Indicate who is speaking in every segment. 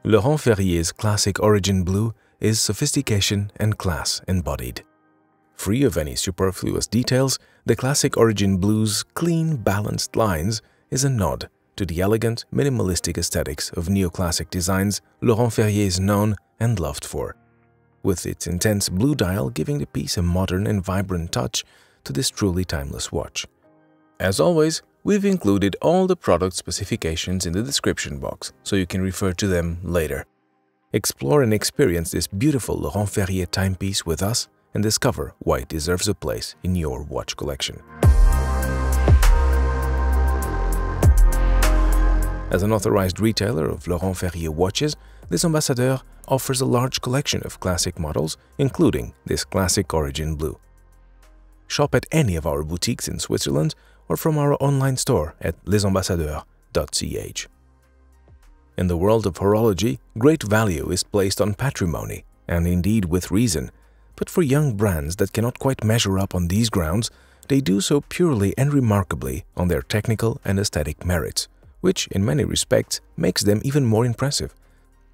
Speaker 1: Laurent Ferrier's classic origin blue is sophistication and class embodied. Free of any superfluous details, the classic origin blue's clean, balanced lines is a nod to the elegant, minimalistic aesthetics of neoclassic designs Laurent Ferrier is known and loved for, with its intense blue dial giving the piece a modern and vibrant touch to this truly timeless watch. As always, we've included all the product specifications in the description box, so you can refer to them later. Explore and experience this beautiful Laurent Ferrier timepiece with us and discover why it deserves a place in your watch collection. As an authorized retailer of Laurent Ferrier watches, this ambassadeur offers a large collection of classic models, including this classic origin blue. Shop at any of our boutiques in Switzerland or from our online store at lesambassadeurs.ch. In the world of horology, great value is placed on patrimony, and indeed with reason. But for young brands that cannot quite measure up on these grounds, they do so purely and remarkably on their technical and aesthetic merits, which in many respects makes them even more impressive.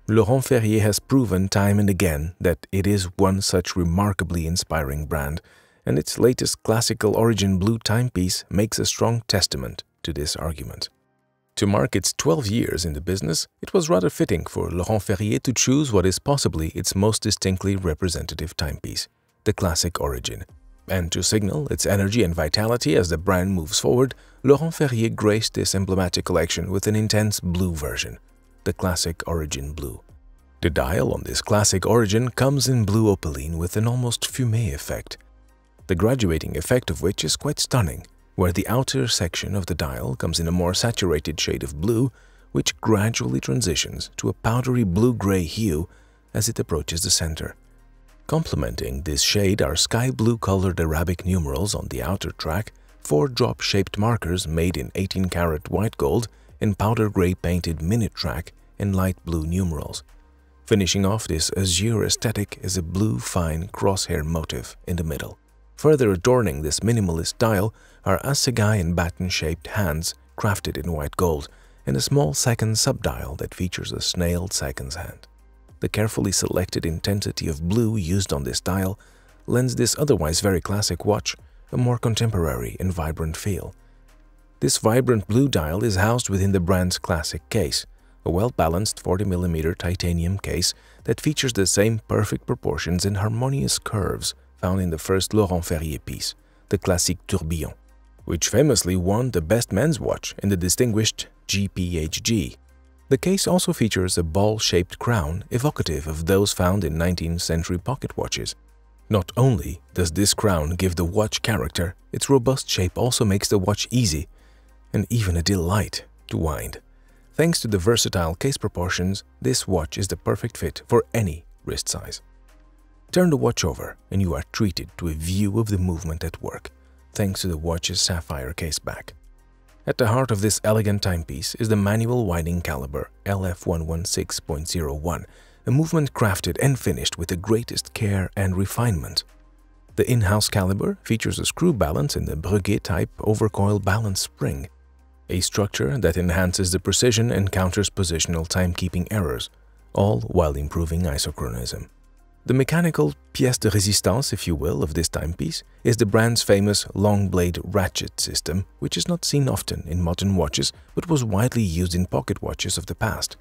Speaker 1: Laurent Ferrier has proven time and again that it is one such remarkably inspiring brand, and its latest classical origin blue timepiece makes a strong testament to this argument. To mark its 12 years in the business, it was rather fitting for Laurent Ferrier to choose what is possibly its most distinctly representative timepiece, the classic origin. And to signal its energy and vitality as the brand moves forward, Laurent Ferrier graced this emblematic collection with an intense blue version, the classic origin blue. The dial on this classic origin comes in blue opaline with an almost fumé effect, the graduating effect of which is quite stunning, where the outer section of the dial comes in a more saturated shade of blue, which gradually transitions to a powdery blue-gray hue as it approaches the center. Complementing this shade are sky blue-colored Arabic numerals on the outer track, 4 drop-shaped markers made in 18-karat white gold, and powder-gray painted minute track and light blue numerals. Finishing off this azure aesthetic is a blue fine crosshair motif in the middle. Further adorning this minimalist dial are assegai and baton-shaped hands crafted in white gold and a small second subdial that features a snailed seconds hand. The carefully selected intensity of blue used on this dial lends this otherwise very classic watch a more contemporary and vibrant feel. This vibrant blue dial is housed within the brand's classic case, a well-balanced 40mm titanium case that features the same perfect proportions and harmonious curves found in the first Laurent Ferrier piece, the Classique Tourbillon, which famously won the Best Men's Watch in the distinguished GPHG. The case also features a ball-shaped crown evocative of those found in 19th century pocket watches. Not only does this crown give the watch character, its robust shape also makes the watch easy and even a delight to wind. Thanks to the versatile case proportions, this watch is the perfect fit for any wrist size. Turn the watch over and you are treated to a view of the movement at work, thanks to the watch's sapphire case back. At the heart of this elegant timepiece is the manual winding caliber LF116.01, a movement crafted and finished with the greatest care and refinement. The in-house caliber features a screw balance in the Breguet-type overcoil balance spring, a structure that enhances the precision and counters positional timekeeping errors, all while improving isochronism. The mechanical pièce de résistance, if you will, of this timepiece is the brand's famous long blade ratchet system, which is not seen often in modern watches but was widely used in pocket watches of the past.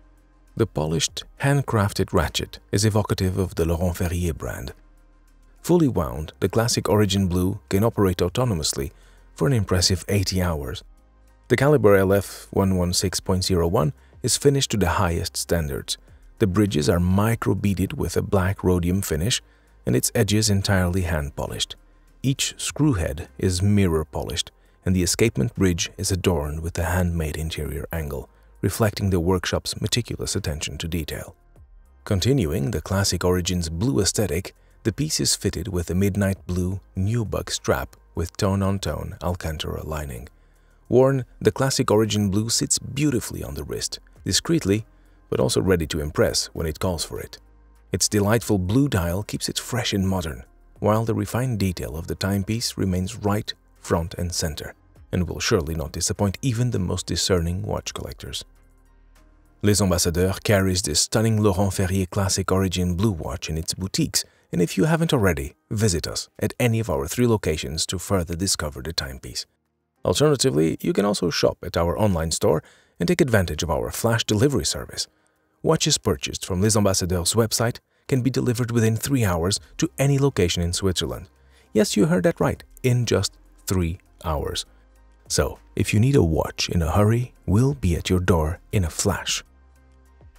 Speaker 1: The polished, handcrafted ratchet is evocative of the Laurent Ferrier brand. Fully wound, the classic origin blue can operate autonomously for an impressive 80 hours. The caliber LF116.01 is finished to the highest standards. The bridges are micro-beaded with a black rhodium finish and its edges entirely hand-polished. Each screw head is mirror-polished and the escapement bridge is adorned with a handmade interior angle, reflecting the workshop's meticulous attention to detail. Continuing the classic origin's blue aesthetic, the piece is fitted with a midnight blue nubuck strap with tone-on-tone Alcantara lining. Worn, the classic origin blue sits beautifully on the wrist, discreetly but also ready to impress when it calls for it. Its delightful blue dial keeps it fresh and modern, while the refined detail of the timepiece remains right, front and center, and will surely not disappoint even the most discerning watch collectors. Les Ambassadeurs carries this stunning Laurent Ferrier Classic Origin Blue watch in its boutiques, and if you haven't already, visit us at any of our 3 locations to further discover the timepiece. Alternatively, you can also shop at our online store and take advantage of our flash delivery service. Watches purchased from Les Ambassadeurs' website can be delivered within 3 hours to any location in Switzerland. Yes, you heard that right, in just 3 hours. So, if you need a watch in a hurry, we'll be at your door in a flash.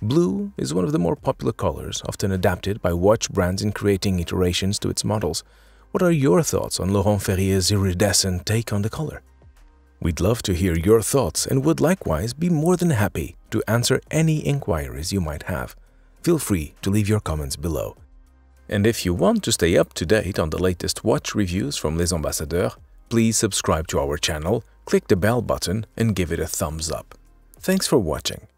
Speaker 1: Blue is one of the more popular colors, often adapted by watch brands in creating iterations to its models. What are your thoughts on Laurent Ferrier's iridescent take on the color? We'd love to hear your thoughts and would likewise be more than happy to answer any inquiries you might have. Feel free to leave your comments below. And if you want to stay up to date on the latest watch reviews from Les Ambassadeurs, please subscribe to our channel, click the bell button and give it a thumbs up. Thanks for watching.